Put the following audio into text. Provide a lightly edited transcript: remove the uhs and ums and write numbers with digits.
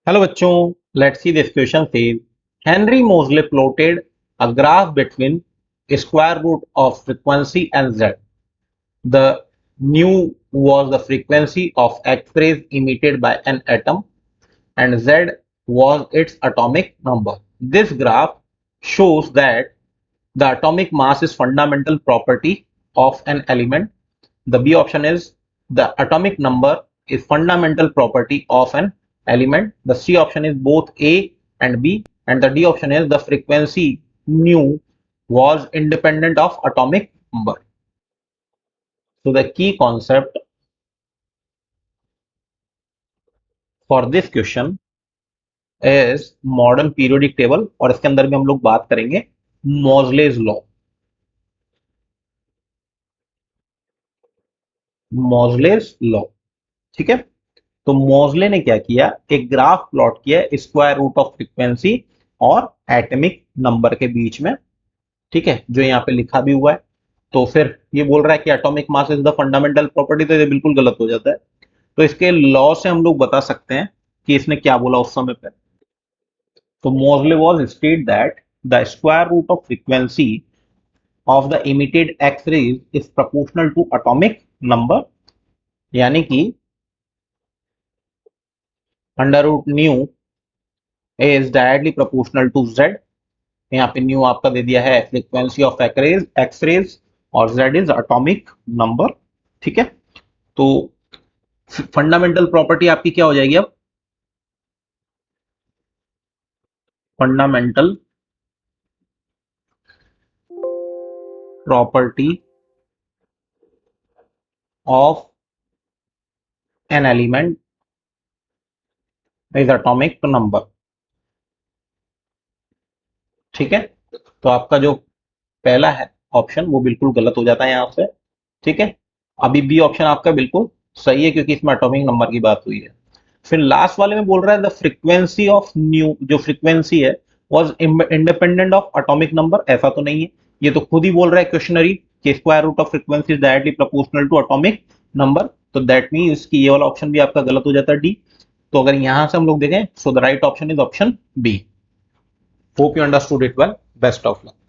Hello बच्चों, let's see this question says Henry Moseley plotted a graph between square root of frequency and z. The nu was the frequency of X-rays emitted by an atom and z was its atomic number. This graph shows that the atomic mass is fundamental property of an element. The B option is the atomic number is fundamental property of an element. The C option is both A and B, and the D option is the frequency nu was independent of atomic number. So the key concept for this question is modern periodic table, और इसके अंदर भी हम लोग बात करेंगे मोजलेज law. मोजलेज law, ठीक है. तो मोजले ने क्या किया, एक ग्राफ प्लॉट किया स्क्वायर रूट ऑफ फ्रीक्वेंसी और एटॉमिक नंबर के बीच में, ठीक है, जो यहाँ पे लिखा भी हुआ है. तो फिर ये बोल रहा है कि atomic mass is the fundamental property, तो ये बिल्कुल गलत हो जाता है. तो इसके लॉ से हम लोग बता सकते हैं कि इसने क्या बोला उस समय पे. तो Moseley was state that the square root of frequency of the emitted X rays is proportional to atomic number, यानी कि under root nu is directly proportional to z. यहाँ पे न्यू आपका दे दिया है फ्रीक्वेंसी ऑफ एक्स रेज और z is atomic number, ठीक है. तो फंडामेंटल प्रॉपर्टी आपकी क्या हो जाएगी अब, fundamental property of an element is atomic number, ठीक है. तो आपका जो पहला है ऑप्शन वो बिल्कुल गलत हो जाता है यहां से, ठीक है. अभी बी ऑप्शन आपका बिल्कुल सही है क्योंकि इसमें एटॉमिक नंबर की बात हुई है. फिर लास्ट वाले में बोल रहा है द फ्रीक्वेंसी ऑफ न्यू, जो फ्रीक्वेंसी है was independent of atomic number. ऐसा तो नहीं है, ये तो खुद ही बोल रहा है क्वेश्चनरी कि square root of frequency is directly proportional to atomic number. तो दैट मीन्स कि ये वाला ऑप्शन भी आपका गलत हो जाता है, डी. तो अगर यहां से हम लोग देखें, so the right option is option B. Hope you understood it well. Best of luck.